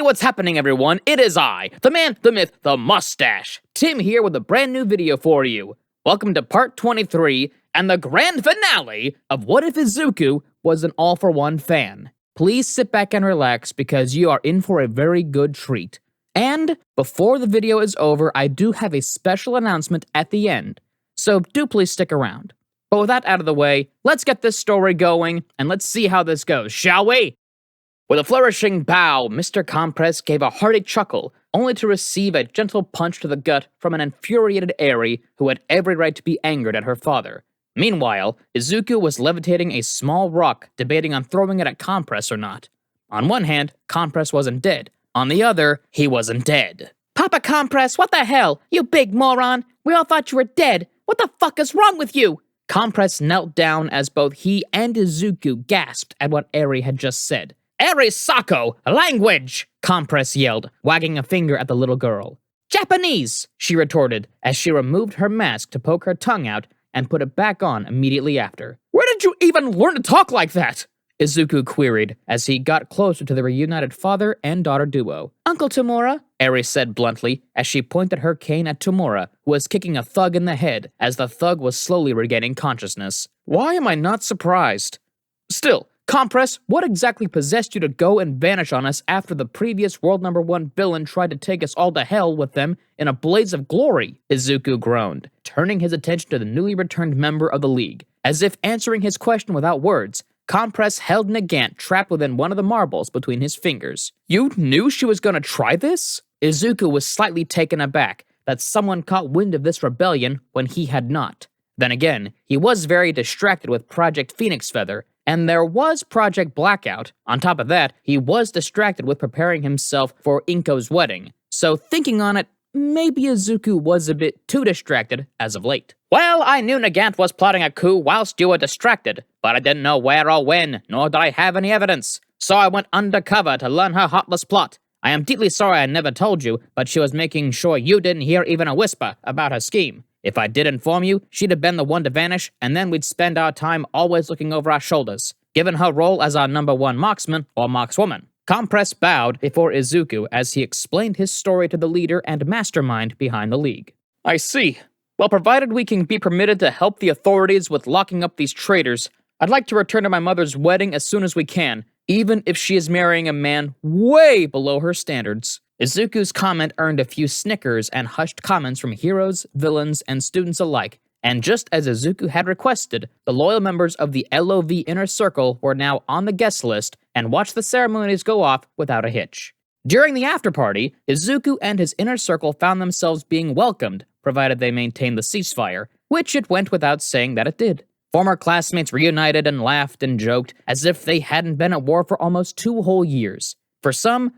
Hey, what's happening, everyone? It is I, the man, the myth, the mustache, Tim here with a brand new video for you. Welcome to part 23 and the grand finale of What If Izuku Was an All-for-One Fan. Please sit back and relax because you are in for a very good treat. And before the video is over, I do have a special announcement at the end, so do please stick around. But with that out of the way, let's get this story going and let's see how this goes, shall we? With a flourishing bow, Mr. Compress gave a hearty chuckle, only to receive a gentle punch to the gut from an infuriated Eri who had every right to be angered at her father. Meanwhile, Izuku was levitating a small rock, debating on throwing it at Compress or not. On one hand, Compress wasn't dead. On the other, he wasn't dead. Papa Compress, what the hell? You big moron! We all thought you were dead! What the fuck is wrong with you? Compress knelt down as both he and Izuku gasped at what Eri had just said. Eri Sako! Language! Compress yelled, wagging a finger at the little girl. Japanese! She retorted, as she removed her mask to poke her tongue out and put it back on immediately after. Where did you even learn to talk like that? Izuku queried, as he got closer to the reunited father and daughter duo. Uncle Tamura, Eri said bluntly, as she pointed her cane at Tamura, who was kicking a thug in the head as the thug was slowly regaining consciousness. Why am I not surprised? Still, Compress, what exactly possessed you to go and vanish on us after the previous world #1 villain tried to take us all to hell with them in a blaze of glory? Izuku groaned, turning his attention to the newly returned member of the League. As if answering his question without words, Compress held Nagant trapped within one of the marbles between his fingers. You knew she was gonna try this? Izuku was slightly taken aback that someone caught wind of this rebellion when he had not. Then again, he was very distracted with Project Phoenix Feather, and there was Project Blackout. On top of that, he was distracted with preparing himself for Inko's wedding. So thinking on it, maybe Izuku was a bit too distracted as of late. Well, I knew Nagant was plotting a coup whilst you were distracted, but I didn't know where or when, nor did I have any evidence. So I went undercover to learn her heartless plot. I am deeply sorry I never told you, but she was making sure you didn't hear even a whisper about her scheme. If I did inform you, she'd have been the one to vanish, and then we'd spend our time always looking over our shoulders, given her role as our #1 marksman or markswoman. Compress bowed before Izuku as he explained his story to the leader and mastermind behind the League. I see. Well, provided we can be permitted to help the authorities with locking up these traitors, I'd like to return to my mother's wedding as soon as we can, even if she is marrying a man way below her standards. Izuku's comment earned a few snickers and hushed comments from heroes, villains, and students alike, and just as Izuku had requested, the loyal members of the LOV Inner Circle were now on the guest list and watched the ceremonies go off without a hitch. During the after-party, Izuku and his Inner Circle found themselves being welcomed, provided they maintained the ceasefire, which it went without saying that it did. Former classmates reunited and laughed and joked as if they hadn't been at war for almost 2 whole years. For some,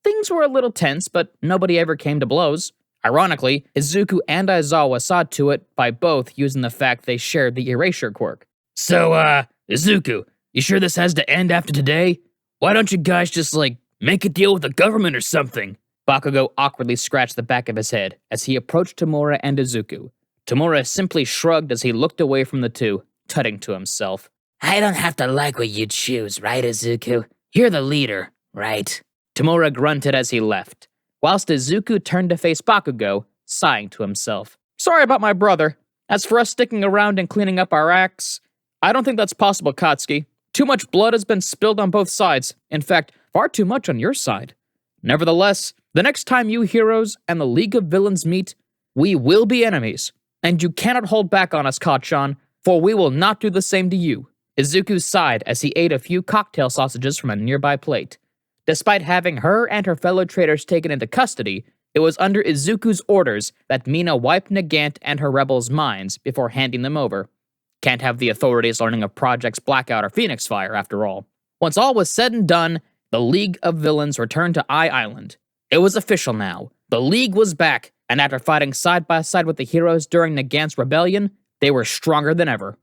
things were a little tense, but nobody ever came to blows. Ironically, Izuku and Aizawa saw to it by both using the fact they shared the erasure quirk. So, Izuku, you sure this has to end after today? Why don't you guys just, make a deal with the government or something? Bakugo awkwardly scratched the back of his head as he approached Tamura and Izuku. Tamura simply shrugged as he looked away from the two, tutting to himself. I don't have to like what you choose, right, Izuku? You're the leader, right? Tamura grunted as he left, whilst Izuku turned to face Bakugo, sighing to himself. Sorry about my brother. As for us sticking around and cleaning up our acts, I don't think that's possible, Katsuki. Too much blood has been spilled on both sides. In fact, far too much on your side. Nevertheless, the next time you heroes and the League of Villains meet, we will be enemies. And you cannot hold back on us, Kacchan, for we will not do the same to you. Izuku sighed as he ate a few cocktail sausages from a nearby plate. Despite having her and her fellow traitors taken into custody, it was under Izuku's orders that Mina wiped Nagant and her rebels' minds before handing them over. Can't have the authorities learning of Projects Blackout or Phoenix Fire, after all. Once all was said and done, the League of Villains returned to Eye Island. It was official now. The League was back, and after fighting side by side with the heroes during Nagant's rebellion, they were stronger than ever.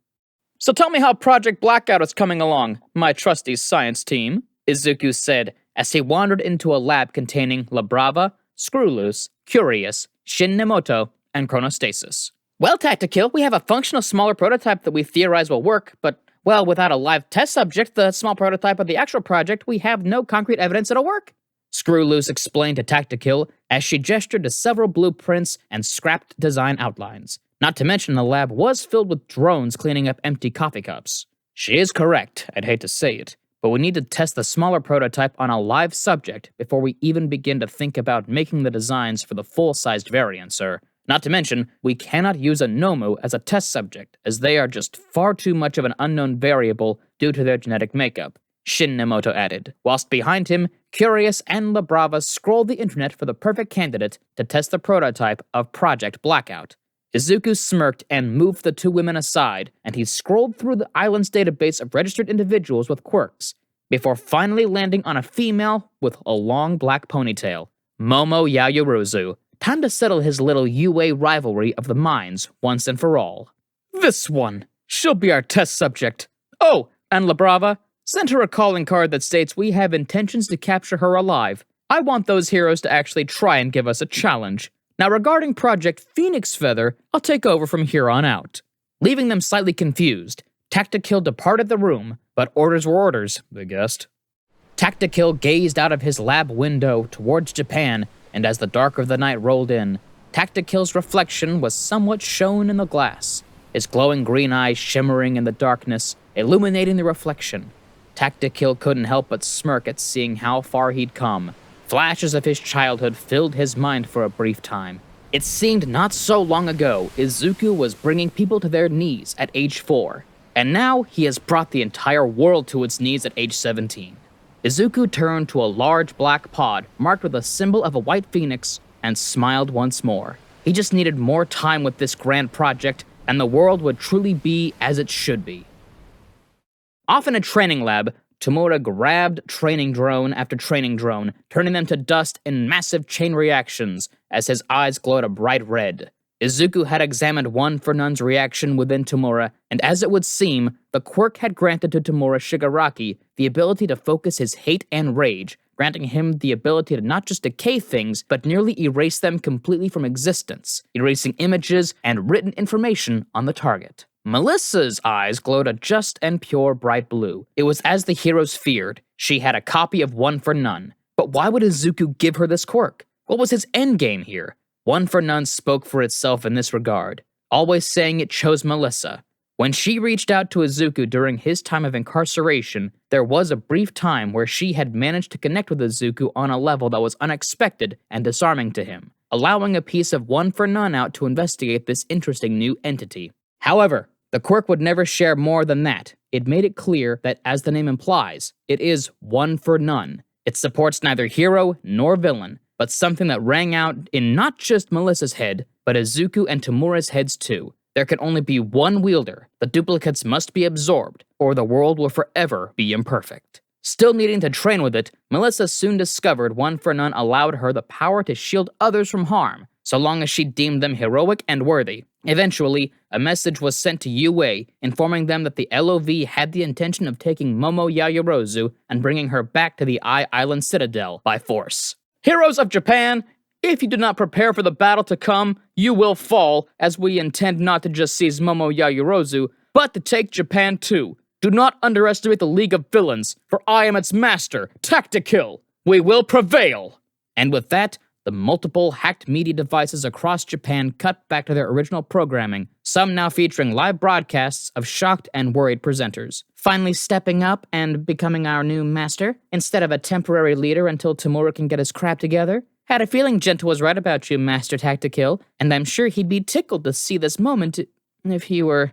So tell me how Project Blackout is coming along, my trusty science team, Izuku said, as he wandered into a lab containing La Brava, Screwloose, Curious, Shin Nemoto, and Chronostasis. Well, Tactical, we have a functional smaller prototype that we theorize will work, but, well, without a live test subject, the small prototype of the actual project, we have no concrete evidence it'll work. Screw Loose explained to Tactikill as she gestured to several blueprints and scrapped design outlines. Not to mention the lab was filled with drones cleaning up empty coffee cups. She is correct, I'd hate to say it, but we need to test the smaller prototype on a live subject before we even begin to think about making the designs for the full-sized variant, sir. Not to mention, we cannot use a Nomu as a test subject, as they are just far too much of an unknown variable due to their genetic makeup, Shin Nemoto added, whilst behind him, Curious and Labrava scrolled the internet for the perfect candidate to test the prototype of Project Blackout. Izuku smirked and moved the two women aside, and he scrolled through the island's database of registered individuals with quirks, before finally landing on a female with a long black ponytail, Momo Yaoyorozu. Time to settle his little UA rivalry of the minds once and for all. This one! She'll be our test subject. Oh, and Labrava, send her a calling card that states we have intentions to capture her alive. I want those heroes to actually try and give us a challenge. Now regarding Project Phoenix Feather, I'll take over from here on out. Leaving them slightly confused, Tactikill departed the room, but orders were orders, they guessed. Tactikill gazed out of his lab window towards Japan, and as the dark of the night rolled in, Tactikill's reflection was somewhat shown in the glass, his glowing green eyes shimmering in the darkness, illuminating the reflection. Tactikill couldn't help but smirk at seeing how far he'd come. Flashes of his childhood filled his mind for a brief time. It seemed not so long ago Izuku was bringing people to their knees at age 4, and now he has brought the entire world to its knees at age 17. Izuku turned to a large black pod marked with a symbol of a white phoenix and smiled once more. He just needed more time with this grand project, and the world would truly be as it should be. Off in a training lab, Tamura grabbed training drone after training drone, turning them to dust in massive chain reactions as his eyes glowed a bright red. Izuku had examined One for None's reaction within Tamura, and as it would seem, the quirk had granted to Tamura Shigaraki the ability to focus his hate and rage, granting him the ability to not just decay things, but nearly erase them completely from existence, erasing images and written information on the target. Melissa's eyes glowed a just and pure bright blue. It was as the heroes feared. She had a copy of One for None. But why would Izuku give her this quirk? What was his endgame here? One for None spoke for itself in this regard, always saying it chose Melissa. When she reached out to Izuku during his time of incarceration, there was a brief time where she had managed to connect with Izuku on a level that was unexpected and disarming to him, allowing a piece of One for None out to investigate this interesting new entity. However, the quirk would never share more than that. It made it clear that, as the name implies, it is One for None. It supports neither hero nor villain, but something that rang out in not just Melissa's head, but Izuku and Tamura's heads too. There can only be one wielder. The duplicates must be absorbed, or the world will forever be imperfect. Still needing to train with it, Melissa soon discovered One for None allowed her the power to shield others from harm, so long as she deemed them heroic and worthy. Eventually, a message was sent to UA, informing them that the LOV had the intention of taking Momo Yaoyorozu and bringing her back to the Island Citadel by force. Heroes of Japan, if you do not prepare for the battle to come, you will fall, as we intend not to just seize Momo Yaoyorozu, but to take Japan too. Do not underestimate the League of Villains, for I am its master, Tactikill. We will prevail! And with that, the multiple hacked media devices across Japan cut back to their original programming, some now featuring live broadcasts of shocked and worried presenters. Finally stepping up and becoming our new master, instead of a temporary leader until Tamura can get his crap together. Had a feeling Gentle was right about you, Master Tactikill, and I'm sure he'd be tickled to see this moment if he were...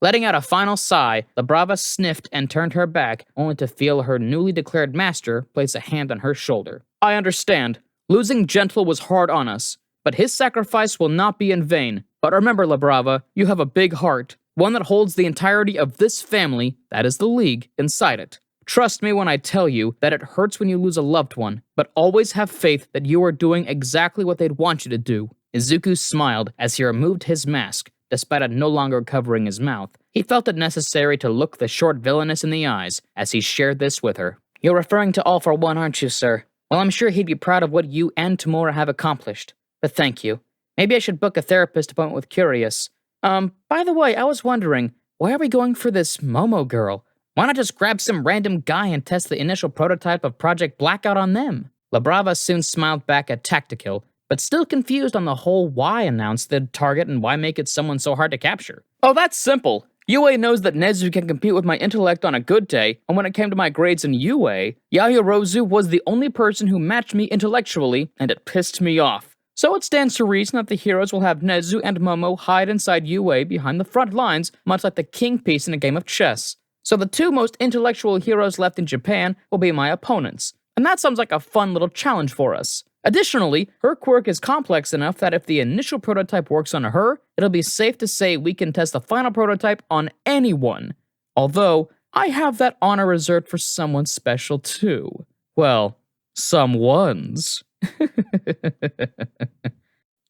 Letting out a final sigh, Labrava sniffed and turned her back, only to feel her newly declared master place a hand on her shoulder. I understand. Losing Gentle was hard on us, but his sacrifice will not be in vain. But remember, Labrava, you have a big heart, one that holds the entirety of this family, that is the League, inside it. Trust me when I tell you that it hurts when you lose a loved one, but always have faith that you are doing exactly what they'd want you to do. Izuku smiled as he removed his mask. Despite it no longer covering his mouth, he felt it necessary to look the short villainess in the eyes as he shared this with her. You're referring to All for One, aren't you, sir? Well, I'm sure he'd be proud of what you and Tamura have accomplished. But thank you. Maybe I should book a therapist appointment with Curious. By the way, I was wondering, why are we going for this Momo girl? Why not just grab some random guy and test the initial prototype of Project Blackout on them? La Brava soon smiled back at Tactical, but still confused on the whole why announce the target and why make it someone so hard to capture. Oh, that's simple. UA knows that Nezu can compete with my intellect on a good day, and when it came to my grades in UA, Yaoyorozu was the only person who matched me intellectually, and it pissed me off. So it stands to reason that the heroes will have Nezu and Momo hide inside UA behind the front lines, much like the king piece in a game of chess. So the two most intellectual heroes left in Japan will be my opponents, and that sounds like a fun little challenge for us. Additionally, her quirk is complex enough that if the initial prototype works on her, it'll be safe to say we can test the final prototype on anyone. Although, I have that honor reserved for someone special too. Well, someone's.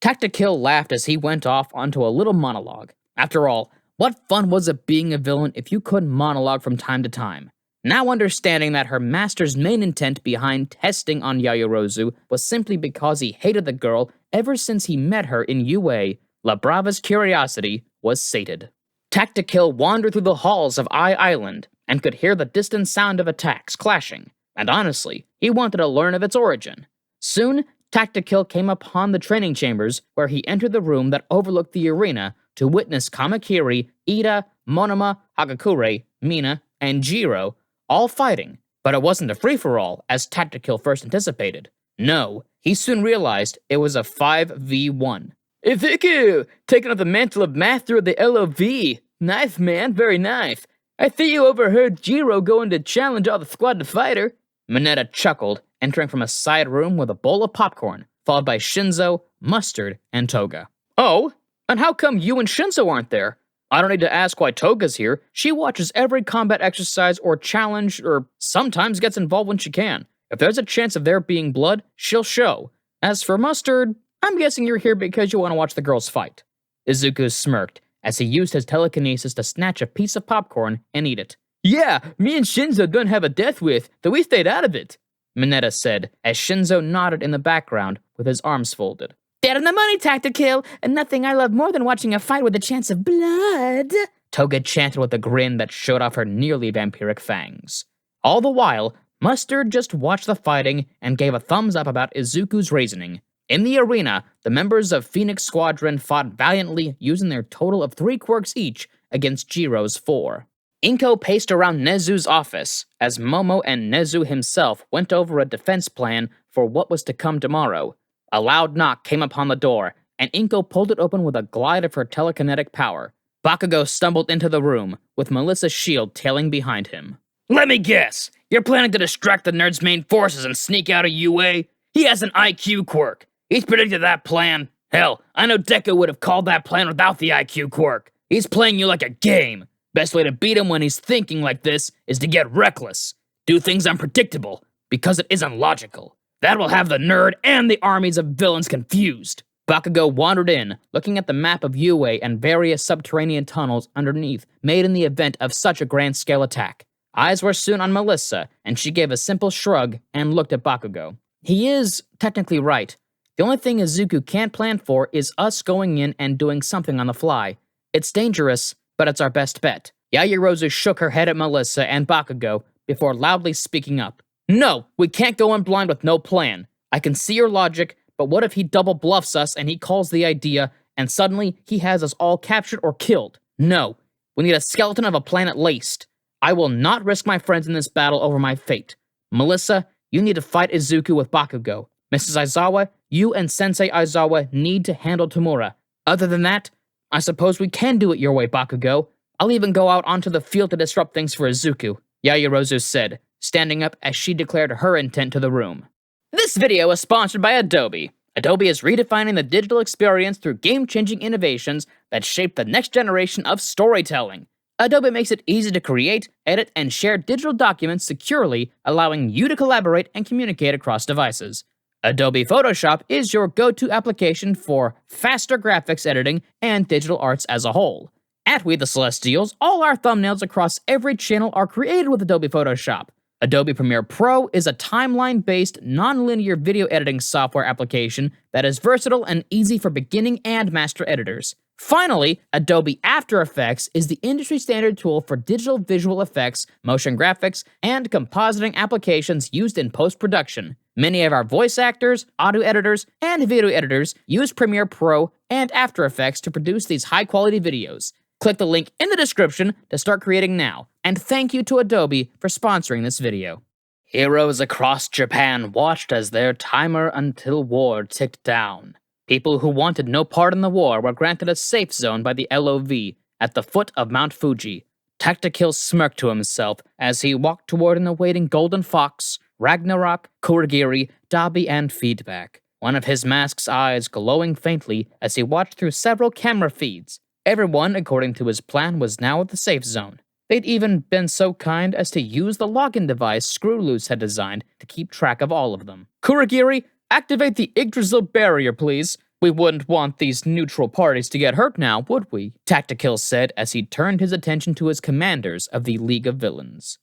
Tactical laughed as he went off onto a little monologue. After all, what fun was it being a villain if you couldn't monologue from time to time? Now understanding that her master's main intent behind testing on Yaoyorozu was simply because he hated the girl ever since he met her in UA, La Brava's curiosity was sated. Tactical wandered through the halls of Island and could hear the distant sound of attacks clashing, and honestly, he wanted to learn of its origin. Soon, Tactical came upon the training chambers where he entered the room that overlooked the arena to witness Kamakiri, Ida, Monoma, Hagakure, Mina, and Jiro all fighting, but it wasn't a free-for-all, as Tactical first anticipated. No, he soon realized it was a 5v1. Izuku, taking up the mantle of master of the LOV. Nice, man, very nice. I think you overheard Jiro going to challenge all the squad to fight her. Mineta chuckled, entering from a side room with a bowl of popcorn, followed by Shinzo, Mustard, and Toga. Oh, and how come you and Shinzo aren't there? I don't need to ask why Toga's here. She watches every combat exercise or challenge, or sometimes gets involved when she can. If there's a chance of there being blood, she'll show. As for Mustard, I'm guessing you're here because you want to watch the girls fight. Izuku smirked as he used his telekinesis to snatch a piece of popcorn and eat it. Yeah, me and Shinzo don't have a death with, though we stayed out of it, Mineta said as Shinzo nodded in the background with his arms folded. Dead on the money, Tactical, and nothing I love more than watching a fight with a chance of blood, Toga chanted with a grin that showed off her nearly vampiric fangs. All the while, Mustard just watched the fighting and gave a thumbs up about Izuku's reasoning. In the arena, the members of Phoenix Squadron fought valiantly using their total of 3 quirks each against Jiro's 4. Inko paced around Nezu's office as Momo and Nezu himself went over a defense plan for what was to come tomorrow. A loud knock came upon the door, and Inko pulled it open with a glide of her telekinetic power. Bakugo stumbled into the room, with Melissa's shield tailing behind him. Let me guess, you're planning to distract the nerd's main forces and sneak out of UA? He has an IQ quirk. He's predicted that plan. Hell, I know Deku would have called that plan without the IQ quirk. He's playing you like a game. Best way to beat him when he's thinking like this is to get reckless. Do things unpredictable, because it isn't logical. That will have the nerd and the armies of villains confused. Bakugo wandered in, looking at the map of UA and various subterranean tunnels underneath made in the event of such a grand-scale attack. Eyes were soon on Melissa, and she gave a simple shrug and looked at Bakugo. He is technically right. The only thing Izuku can't plan for is us going in and doing something on the fly. It's dangerous, but it's our best bet. Yaoyorozu shook her head at Melissa and Bakugo before loudly speaking up. No, we can't go in blind with no plan. I can see your logic, but what if he double bluffs us and he calls the idea, and suddenly he has us all captured or killed? No, we need a skeleton of a plan at least. I will not risk my friends in this battle over my fate. Melissa, you need to fight Izuku with Bakugo. Mrs. Aizawa, you and Sensei Aizawa need to handle Tamura. Other than that, I suppose we can do it your way, Bakugo. I'll even go out onto the field to disrupt things for Izuku, Yaoyorozu said, standing up as she declared her intent to the room. This video is sponsored by Adobe. Adobe is redefining the digital experience through game-changing innovations that shape the next generation of storytelling. Adobe makes it easy to create, edit, and share digital documents securely, allowing you to collaborate and communicate across devices. Adobe Photoshop is your go-to application for faster graphics editing and digital arts as a whole. At We the Celestials, all our thumbnails across every channel are created with Adobe Photoshop. Adobe Premiere Pro is a timeline-based, non-linear video editing software application that is versatile and easy for beginning and master editors. Finally, Adobe After Effects is the industry standard tool for digital visual effects, motion graphics, and compositing applications used in post-production. Many of our voice actors, audio editors, and video editors use Premiere Pro and After Effects to produce these high-quality videos. Click the link in the description to start creating now, and thank you to Adobe for sponsoring this video. Heroes across Japan watched as their timer until war ticked down. People who wanted no part in the war were granted a safe zone by the LOV at the foot of Mount Fuji. Tactikill smirked to himself as he walked toward an awaiting Golden Fox, Ragnarok, Kurogiri, Dabi, and Feedback. One of his mask's eyes glowing faintly as he watched through several camera feeds. Everyone, according to his plan, was now at the safe zone. They'd even been so kind as to use the login device Screwloose had designed to keep track of all of them. Kurogiri, activate the Yggdrasil barrier, please. We wouldn't want these neutral parties to get hurt now, would we? Tactikill said as he turned his attention to his commanders of the League of Villains.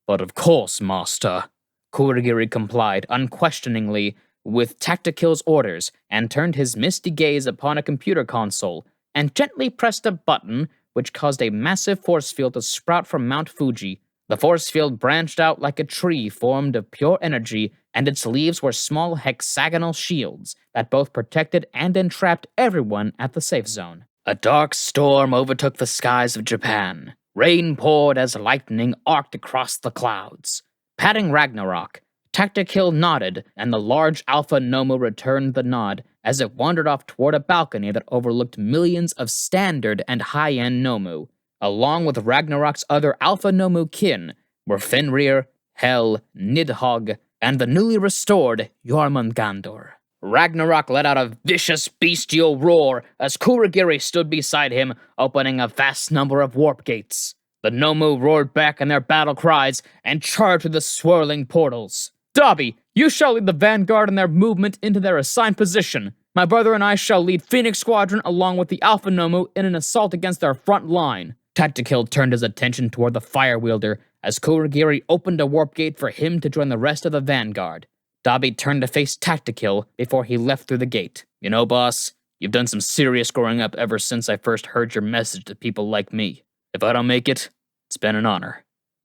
But of course, Master. Kurogiri complied unquestioningly with Tactikill's orders and turned his misty gaze upon a computer console and gently pressed a button which caused a massive force field to sprout from Mount Fuji. The force field branched out like a tree formed of pure energy, and its leaves were small hexagonal shields that both protected and entrapped everyone at the safe zone. A dark storm overtook the skies of Japan. Rain poured as lightning arced across the clouds. Patting Ragnarok, Tactikill nodded, and the large Alpha Nomu returned the nod as it wandered off toward a balcony that overlooked millions of standard and high-end Nomu. Along with Ragnarok's other Alpha Nomu kin were Fenrir, Hel, Nidhogg, and the newly restored Jormungandr. Ragnarok let out a vicious bestial roar as Kurogiri stood beside him, opening a vast number of warp gates. The Nomu roared back in their battle cries and charged through the swirling portals. Dabi, you shall lead the vanguard in their movement into their assigned position. My brother and I shall lead Phoenix Squadron along with the Alpha Nomu in an assault against their front line. Tactikill turned his attention toward the Fire Wielder as Kurogiri opened a warp gate for him to join the rest of the vanguard. Dabi turned to face Tactikill before he left through the gate. You know, boss, you've done some serious growing up ever since I first heard your message to people like me. If I don't make it, it's been an honor.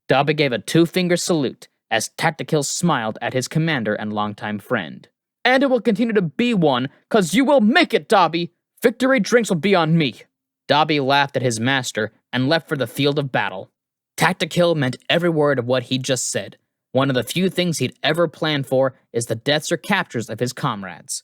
Dabi gave a two-finger salute as Tactikill smiled at his commander and longtime friend. And it will continue to be one, 'cause you will make it, Dabi! Victory drinks will be on me! Dabi laughed at his master and left for the field of battle. Tactikill meant every word of what he'd just said. One of the few things he'd ever planned for is the deaths or captures of his comrades.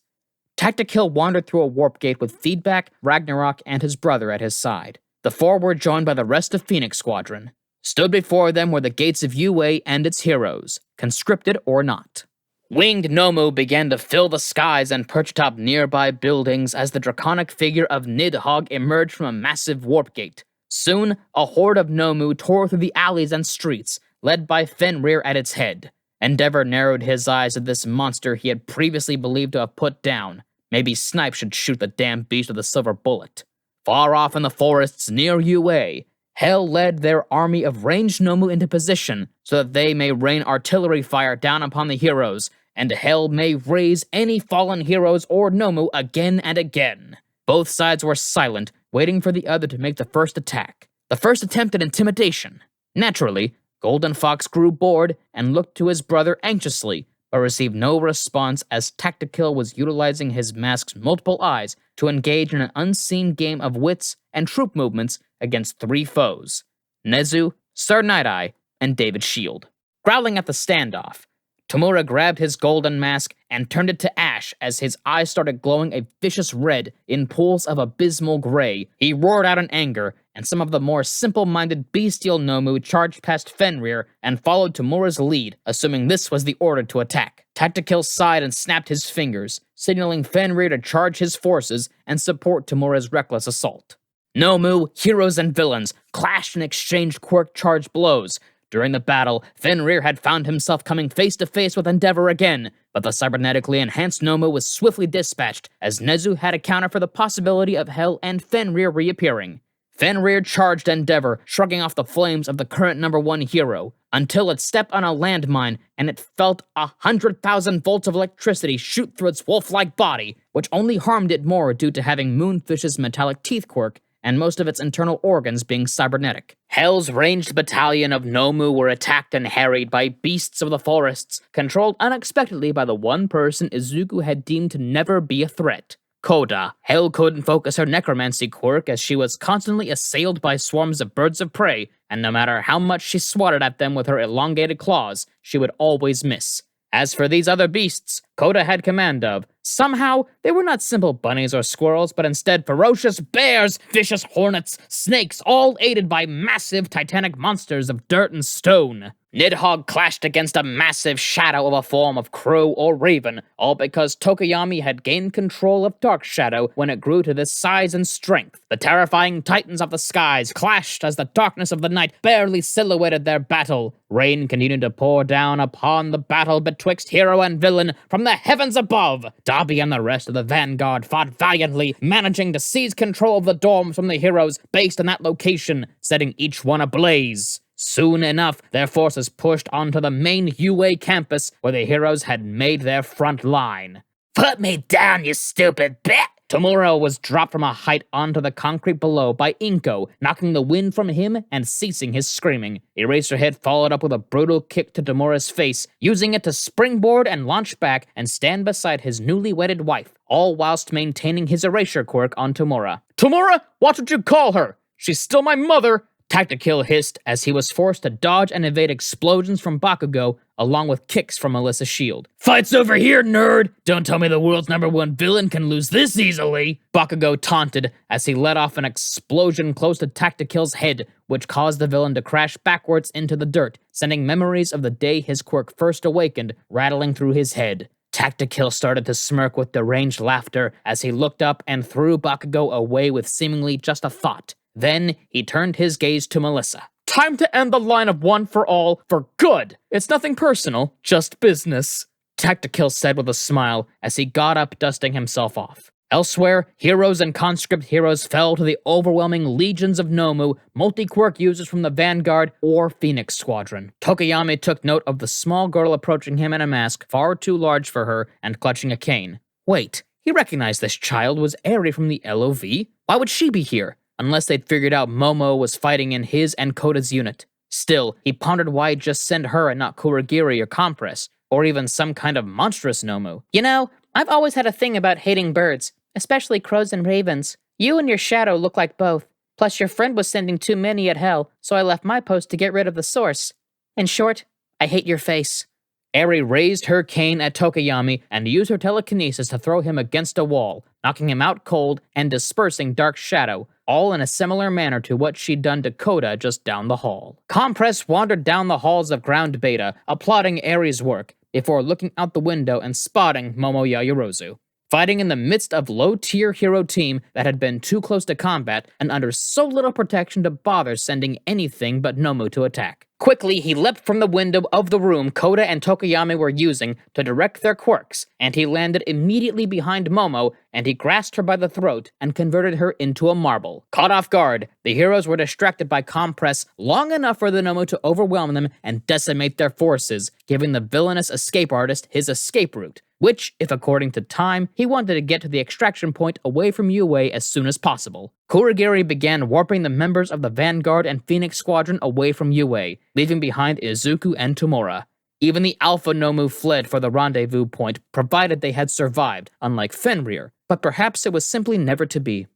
Tactikill wandered through a warp gate with Feedback, Ragnarok, and his brother at his side. The four were joined by the rest of Phoenix Squadron. Stood before them were the gates of UA and its heroes, conscripted or not. Winged Nomu began to fill the skies and perch atop nearby buildings as the draconic figure of Nidhogg emerged from a massive warp gate. Soon, a horde of Nomu tore through the alleys and streets, led by Fenrir at its head. Endeavor narrowed his eyes at this monster he had previously believed to have put down. Maybe Snipe should shoot the damn beast with a silver bullet. Far off in the forests near UA, Hel led their army of ranged Nomu into position so that they may rain artillery fire down upon the heroes, and Hel may raise any fallen heroes or Nomu again and again. Both sides were silent, waiting for the other to make the first attack. The first attempt at intimidation. Naturally, Golden Fox grew bored and looked to his brother anxiously, but received no response as Tactikill was utilizing his mask's multiple eyes to engage in an unseen game of wits and troop movements against three foes: Nezu, Sir Night-Eye, and David Shield. Growling at the standoff, Tamura grabbed his golden mask and turned it to ash as his eyes started glowing a vicious red in pools of abysmal gray. He roared out in anger, and some of the more simple-minded bestial Nomu charged past Fenrir and followed Tamura's lead, assuming this was the order to attack. Tactikill sighed and snapped his fingers, signaling Fenrir to charge his forces and support Tamura's reckless assault. Nomu, heroes and villains, clashed and exchanged quirk charge blows. During the battle, Fenrir had found himself coming face-to-face with Endeavor again, but the cybernetically enhanced Nomu was swiftly dispatched, as Nezu had accounted for the possibility of Hel and Fenrir reappearing. Fenrir charged Endeavor, shrugging off the flames of the current #1 hero. until it stepped on a landmine and it felt 100,000 volts of electricity shoot through its wolf-like body, which only harmed it more due to having Moonfish's metallic teeth quirk and most of its internal organs being cybernetic. Hell's ranged battalion of Nomu were attacked and harried by beasts of the forests, controlled unexpectedly by the one person Izuku had deemed to never be a threat. Koda. Hell couldn't focus her necromancy quirk as she was constantly assailed by swarms of birds of prey, and no matter how much she swatted at them with her elongated claws, she would always miss. As for these other beasts Koda had command of, somehow they were not simple bunnies or squirrels, but instead ferocious bears, vicious hornets, snakes, all aided by massive titanic monsters of dirt and stone. Nidhogg clashed against a massive shadow of a form of crow or raven, all because Tokoyami had gained control of Dark Shadow when it grew to this size and strength. The terrifying titans of the skies clashed as the darkness of the night barely silhouetted their battle. Rain continued to pour down upon the battle betwixt hero and villain from the heavens above. Dabi and the rest of the vanguard fought valiantly, managing to seize control of the dorms from the heroes based on that location, setting each one ablaze. Soon enough, their forces pushed onto the main UA campus where the heroes had made their front line. "Put me down, you stupid bit!" Tomura was dropped from a height onto the concrete below by Inko, knocking the wind from him and ceasing his screaming. Eraserhead followed up with a brutal kick to Tomura's face, using it to springboard and launch back and stand beside his newly wedded wife, all whilst maintaining his erasure quirk on Tomura. "Tomura, watch what you call her! She's still my mother!" Tactikill hissed as he was forced to dodge and evade explosions from Bakugo, along with kicks from Melissa's shield. "Fight's over here, nerd! Don't tell me the world's #1 villain can lose this easily!" Bakugo taunted as he let off an explosion close to Tactikill's head, which caused the villain to crash backwards into the dirt, sending memories of the day his quirk first awakened rattling through his head. Tactikill started to smirk with deranged laughter as he looked up and threw Bakugo away with seemingly just a thought. Then, he turned his gaze to Melissa. "Time to end the line of one for all, for good! It's nothing personal, just business," Tactikill said with a smile as he got up, dusting himself off. Elsewhere, heroes and conscript heroes fell to the overwhelming legions of Nomu, multi-quirk users from the Vanguard or Phoenix Squadron. Tokoyami took note of the small girl approaching him in a mask far too large for her and clutching a cane. Wait, he recognized this child was Eri from the LOV? Why would she be here? Unless they'd figured out Momo was fighting in his and Koda's unit. Still, he pondered why he'd just send her and not Kurogiri or Compress, or even some kind of monstrous Nomu. "You know, I've always had a thing about hating birds, especially crows and ravens. You and your shadow look like both. Plus your friend was sending too many at hell, so I left my post to get rid of the source. In short, I hate your face." Eri raised her cane at Tokoyami and used her telekinesis to throw him against a wall, knocking him out cold and dispersing Dark Shadow, all in a similar manner to what she'd done to Koda just down the hall. Compress wandered down the halls of Ground Beta, applauding Eri's work, before looking out the window and spotting Momo Yaoyorozu. Fighting in the midst of low-tier hero team that had been too close to combat and under so little protection to bother sending anything but Nomu to attack. Quickly, he leapt from the window of the room Koda and Tokoyami were using to direct their quirks, and he landed immediately behind Momo, and he grasped her by the throat and converted her into a marble. Caught off guard, the heroes were distracted by Compress long enough for the Nomu to overwhelm them and decimate their forces, giving the villainous escape artist his escape route, which, if according to time, he wanted to get to the extraction point away from UA as soon as possible. Kurogiri began warping the members of the Vanguard and Phoenix Squadron away from UA, leaving behind Izuku and Tomura. Even the Alpha Nomu fled for the rendezvous point, provided they had survived, unlike Fenrir, but perhaps it was simply never to be.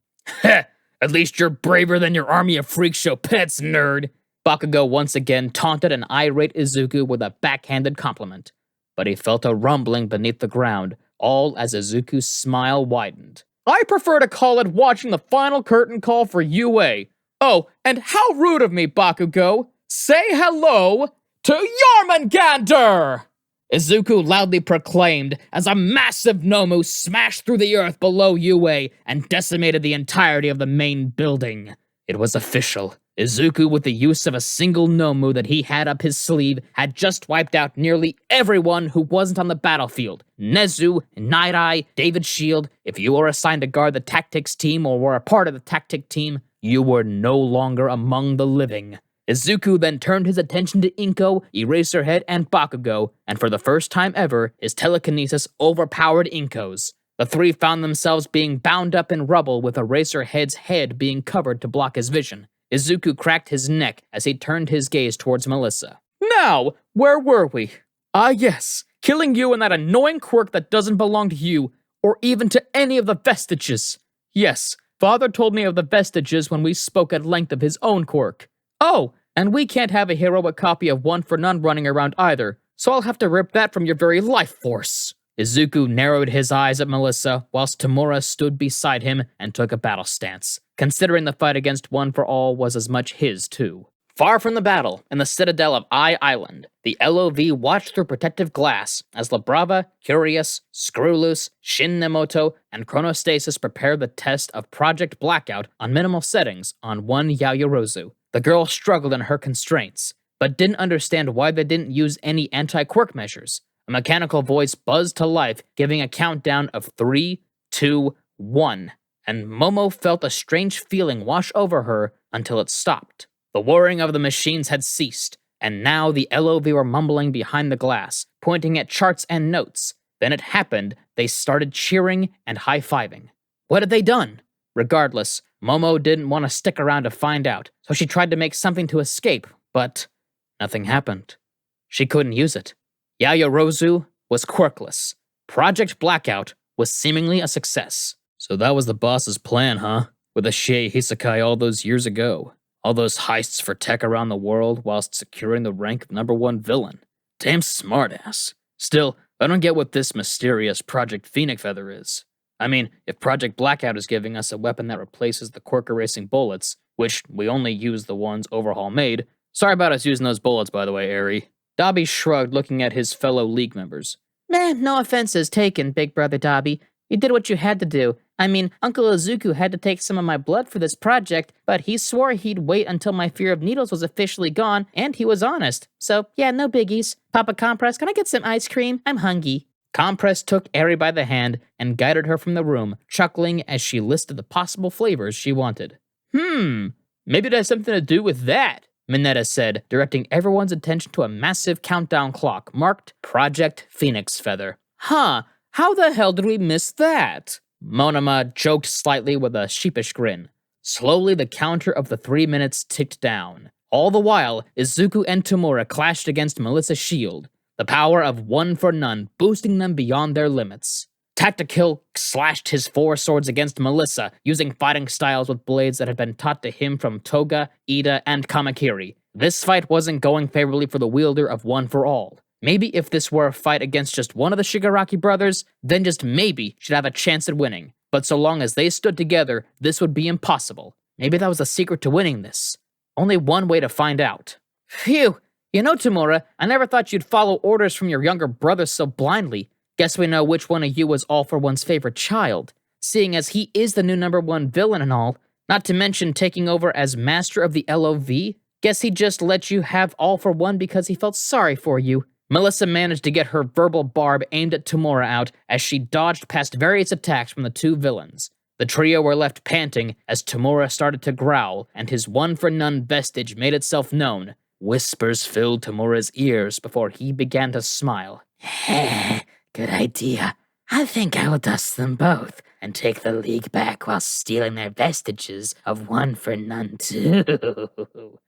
"Heh! At least you're braver than your army of freak show pets, nerd!" Bakugo once again taunted an irate Izuku with a backhanded compliment. But he felt a rumbling beneath the ground, all as Izuku's smile widened. "I prefer to call it watching the final curtain call for UA. Oh, and how rude of me, Bakugo! Say hello to Yarmangander!" Izuku loudly proclaimed as a massive Nomu smashed through the earth below UA and decimated the entirety of the main building. It was official. Izuku, with the use of a single Nomu that he had up his sleeve, had just wiped out nearly everyone who wasn't on the battlefield. Nezu, Night Eye, David Shield. If you were assigned to guard the tactics team or were a part of the tactic team, you were no longer among the living. Izuku then turned his attention to Inko, Eraserhead, and Bakugo, and for the first time ever, his telekinesis overpowered Inko's. The three found themselves being bound up in rubble with Eraserhead's head being covered to block his vision. Izuku cracked his neck as he turned his gaze towards Melissa. Now, where were we? Ah yes, killing you and that annoying quirk that doesn't belong to you, or even to any of the vestiges. Yes, Father told me of the vestiges when we spoke at length of his own quirk. Oh, and we can't have a heroic copy of One for None running around either, so I'll have to rip that from your very life force. Izuku narrowed his eyes at Melissa, whilst Tamura stood beside him and took a battle stance, considering the fight against One for All was as much his too. Far from the battle, in the citadel of Eye Island, the LOV watched through protective glass as Labrava, Curious, Screwloose, Shin Nemoto, and Chronostasis prepared the test of Project Blackout on minimal settings on one Yaoyorozu. The girl struggled in her constraints, but didn't understand why they didn't use any anti-quirk measures. A mechanical voice buzzed to life, giving a countdown of 3, 2, 1, and Momo felt a strange feeling wash over her until it stopped. The whirring of the machines had ceased, and now the LOV were mumbling behind the glass, pointing at charts and notes. Then it happened, they started cheering and high-fiving. What had they done? Regardless, Momo didn't want to stick around to find out, so she tried to make something to escape, but nothing happened. She couldn't use it. Yaoyorozu was quirkless. Project Blackout was seemingly a success. So that was the boss's plan, huh? With a Shei Hisakai all those years ago. All those heists for tech around the world whilst securing the rank of #1 villain. Damn smartass. Still, I don't get what this mysterious Project Phoenix Feather is. I mean, if Project Blackout is giving us a weapon that replaces the quirk erasing bullets, which we only use the ones Overhaul made. Sorry about us using those bullets, by the way, Eri. Dobby shrugged, looking at his fellow League members. Man, no offenses taken, Big Brother Dobby. You did what you had to do. I mean, Uncle Izuku had to take some of my blood for this project, but he swore he'd wait until my fear of needles was officially gone, and he was honest. So, yeah, no biggies. Papa Compress, can I get some ice cream? I'm hungry. Compress took Eri by the hand and guided her from the room, chuckling as she listed the possible flavors she wanted. Maybe it has something to do with that, Mineta said, directing everyone's attention to a massive countdown clock marked Project Phoenix Feather. Huh, how the hell did we miss that? Monoma joked slightly with a sheepish grin. Slowly, the counter of the 3 minutes ticked down. All the while, Izuku and Tamura clashed against Melissa's shield, the power of One for None boosting them beyond their limits. Tactikill slashed his 4 swords against Melissa, using fighting styles with blades that had been taught to him from Toga, Ida, and Kamakiri. This fight wasn't going favorably for the wielder of One for All. Maybe if this were a fight against just one of the Shigaraki brothers, then just maybe she'd have a chance at winning. But so long as they stood together, this would be impossible. Maybe that was the secret to winning this. Only one way to find out. Phew! You know, Tamura, I never thought you'd follow orders from your younger brother so blindly. Guess we know which one of you was All for One's favorite child, seeing as he is the new #1 villain and all, not to mention taking over as master of the LOV. Guess he just let you have All for One because he felt sorry for you. Melissa managed to get her verbal barb aimed at Tamura out as she dodged past various attacks from the two villains. The trio were left panting as Tamura started to growl, and his One for None vestige made itself known. Whispers filled Tamura's ears before he began to smile. Good idea. I think I will dust them both and take the League back while stealing their vestiges of One for None too.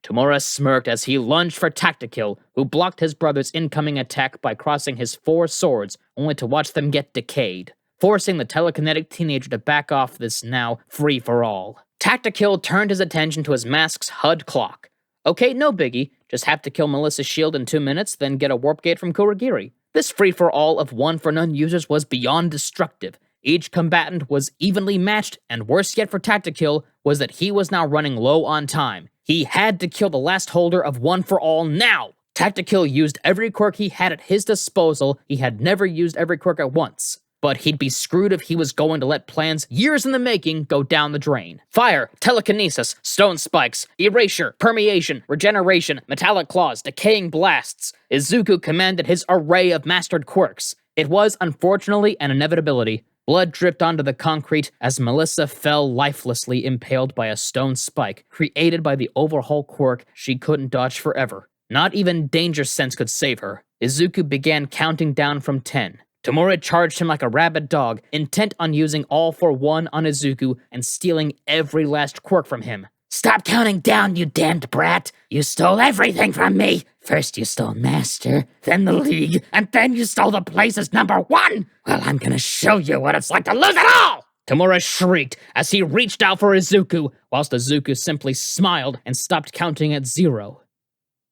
Tamura smirked as he lunged for Tactikill, who blocked his brother's incoming attack by crossing his 4 swords, only to watch them get decayed, forcing the telekinetic teenager to back off this now free-for-all. Tactikill turned his attention to his mask's HUD clock. Okay, no biggie, just have to kill Melissa's shield in 2 minutes, then get a warp gate from Kurogiri. This free-for-all of One for None users was beyond destructive. Each combatant was evenly matched, and worse yet for Tactikill was that he was now running low on time. He had to kill the last holder of One for All now! Tactikill used every quirk he had at his disposal. He had never used every quirk at once. But he'd be screwed if he was going to let plans years in the making go down the drain. Fire, telekinesis, stone spikes, erasure, permeation, regeneration, metallic claws, decaying blasts. Izuku commanded his array of mastered quirks. It was, unfortunately, an inevitability. Blood dripped onto the concrete as Melissa fell lifelessly impaled by a stone spike created by the overhaul quirk she couldn't dodge forever. Not even danger sense could save her. Izuku began counting down from 10. Tamura charged him like a rabid dog, intent on using all for one on Izuku and stealing every last quirk from him. Stop counting down, you damned brat! You stole everything from me! First you stole Master, then the League, and then you stole the place as number 1! Well, I'm gonna show you what it's like to lose it all! Tamura shrieked as he reached out for Izuku, whilst Izuku simply smiled and stopped counting at 0.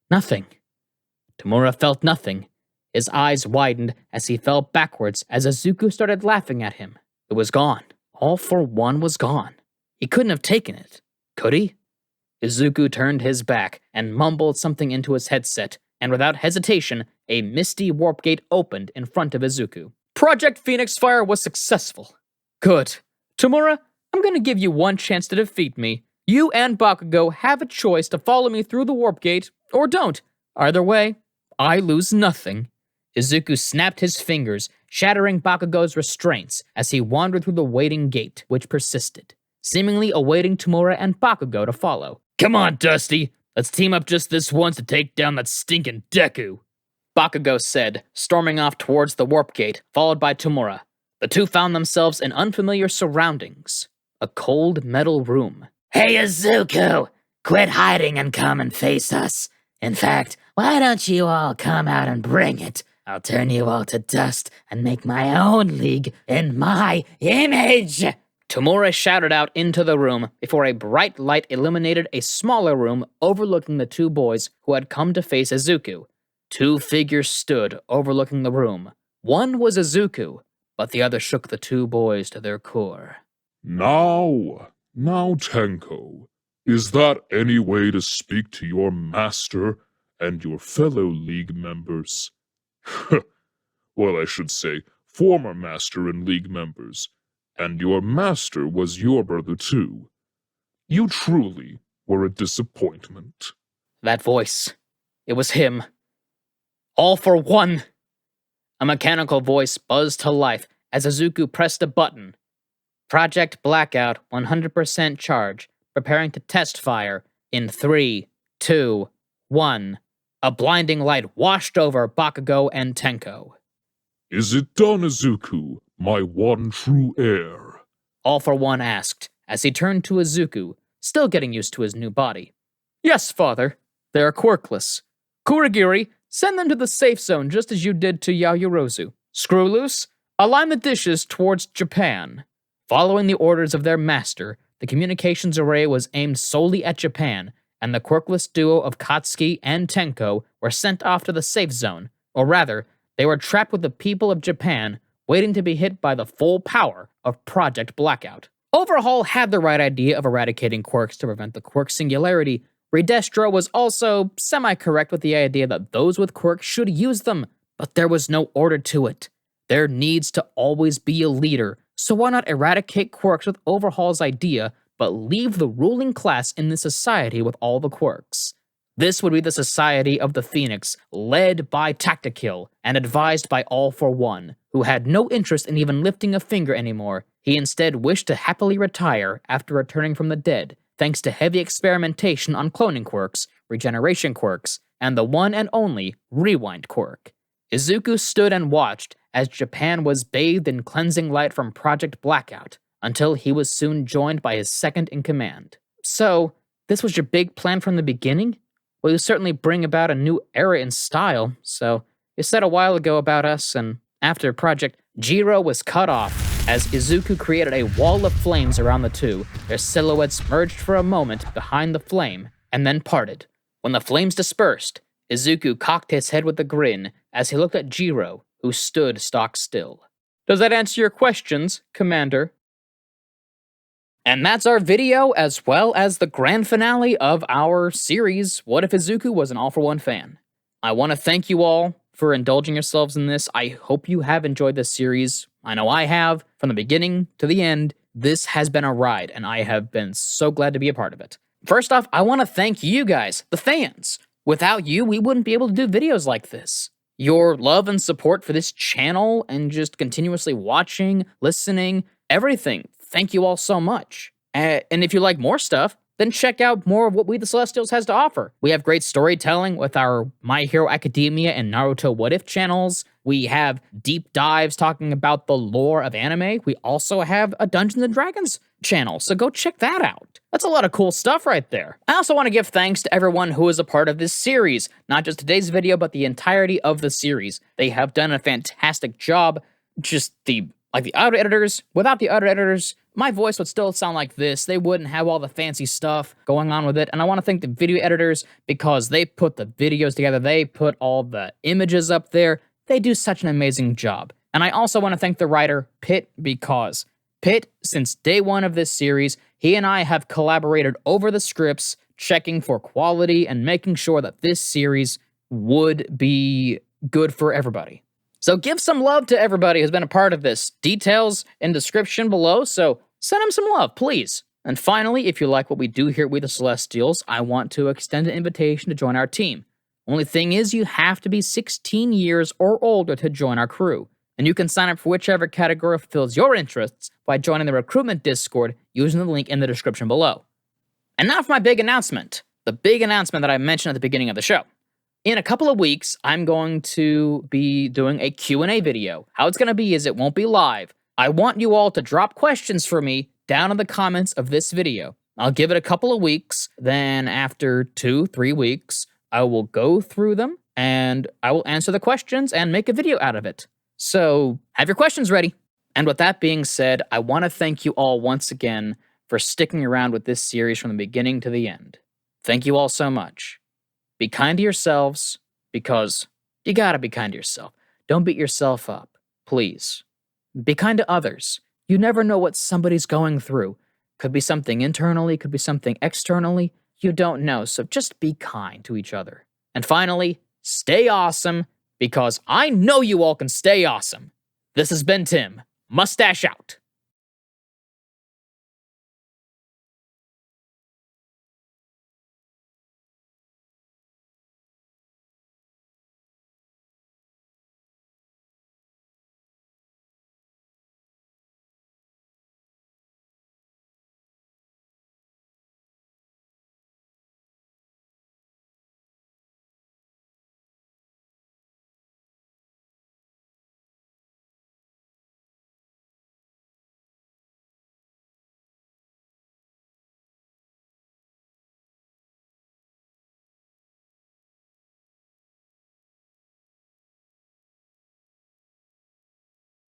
Nothing. Tamura felt nothing. His eyes widened as he fell backwards as Izuku started laughing at him. It was gone. All for one was gone. He couldn't have taken it. Could he? Izuku turned his back and mumbled something into his headset, and without hesitation, a misty warp gate opened in front of Izuku. Project Phoenix Fire was successful. Good. Tamura, I'm gonna give you one chance to defeat me. You and Bakugo have a choice to follow me through the warp gate, or don't. Either way, I lose nothing. Izuku snapped his fingers, shattering Bakugo's restraints as he wandered through the waiting gate, which persisted, seemingly awaiting Tamura and Bakugo to follow. Come on, Dusty. Let's team up just this once to take down that stinking Deku, Bakugo said, storming off towards the warp gate, followed by Tamura. The two found themselves in unfamiliar surroundings. A cold metal room. Hey, Izuku! Quit hiding and come and face us. In fact, why don't you all come out and bring it? I'll turn you all to dust and make my own league in my image! Tamura shouted out into the room before a bright light illuminated a smaller room overlooking the two boys who had come to face Izuku. Two figures stood overlooking the room. One was Izuku, but the other shook the two boys to their core. Now, Tenko, is that any way to speak to your master and your fellow league members? Well, I should say, former master and league members. And your master was your brother too. You truly were a disappointment. That voice. It was him. All for one! A mechanical voice buzzed to life as Izuku pressed a button. Project Blackout 100% charge, preparing to test fire in 3, 2, 1. A blinding light washed over Bakugo and Tenko. Is it done, Izuku, my one true heir? All for one asked, as he turned to Izuku, still getting used to his new body. Yes, father. They are quirkless. Kurogiri, send them to the safe zone just as you did to Yaoyorozu. Screwloose, align the dishes towards Japan. Following the orders of their master, the communications array was aimed solely at Japan, and the quirkless duo of Katsuki and Tenko were sent off to the safe zone, or rather, they were trapped with the people of Japan, waiting to be hit by the full power of Project Blackout. Overhaul had the right idea of eradicating quirks to prevent the quirk singularity. Redestro was also semi-correct with the idea that those with quirks should use them, but there was no order to it. There needs to always be a leader, so why not eradicate quirks with Overhaul's idea, but leave the ruling class in the society with all the quirks? This would be the Society of the Phoenix, led by Tactikill and advised by All for One, who had no interest in even lifting a finger anymore. He instead wished to happily retire after returning from the dead, thanks to heavy experimentation on cloning quirks, regeneration quirks, and the one and only Rewind quirk. Izuku stood and watched as Japan was bathed in cleansing light from Project Blackout, until he was soon joined by his second-in-command. So, this was your big plan from the beginning? Well, you certainly bring about a new era in style, so you said a while ago about us, and after Project Jiro was cut off, as Izuku created a wall of flames around the two, their silhouettes merged for a moment behind the flame, and then parted. When the flames dispersed, Izuku cocked his head with a grin as he looked at Jiro, who stood stock still. Does that answer your questions, Commander? And that's our video, as well as the grand finale of our series, What If Izuku Was an All-for-One Fan? I want to thank you all for indulging yourselves in this. I hope you have enjoyed this series. I know I have, from the beginning to the end. This has been a ride, and I have been so glad to be a part of it. First off, I want to thank you guys, the fans. Without you, we wouldn't be able to do videos like this. your love and support for this channel and just continuously watching, listening, everything. Thank you all so much. And if you like more stuff, then check out more of what We the Celestials has to offer. We have great storytelling with our My Hero Academia and Naruto What If channels. We have deep dives talking about the lore of anime. We also have a Dungeons & Dragons channel, so go check that out. That's a lot of cool stuff right there. I also want to give thanks to everyone who is a part of this series, not just today's video, but the entirety of the series. They have done a fantastic job. Just the audio editors, without the audio editors, my voice would still sound like this. They wouldn't have all the fancy stuff going on with it. And I want to thank the video editors because they put the videos together. They put all the images up there. They do such an amazing job. And I also want to thank the writer, Pitt, because Pitt, since day one of this series, he and I have collaborated over the scripts, checking for quality and making sure that this series would be good for everybody. So give some love to everybody who's been a part of this. Details in description below, so send them some love, please. And finally, if you like what we do here at We the Celestials, I want to extend an invitation to join our team. Only thing is, you have to be 16 years or older to join our crew. And you can sign up for whichever category fulfills your interests by joining the recruitment Discord using the link in the description below. And now for my big announcement. The big announcement that I mentioned at the beginning of the show. In a couple of weeks, I'm going to be doing a Q&A video. How it's going to be is it won't be live. I want you all to drop questions for me down in the comments of this video. I'll give it a couple of weeks. Then after 2-3 weeks, I will go through them and I will answer the questions and make a video out of it. So have your questions ready. And with that being said, I want to thank you all once again for sticking around with this series from the beginning to the end. Thank you all so much. Be kind to yourselves, because you gotta be kind to yourself. Don't beat yourself up, please. Be kind to others. You never know what somebody's going through. Could be something internally, could be something externally. You don't know, so just be kind to each other. And finally, stay awesome, because I know you all can stay awesome. This has been Tim. Mustache out.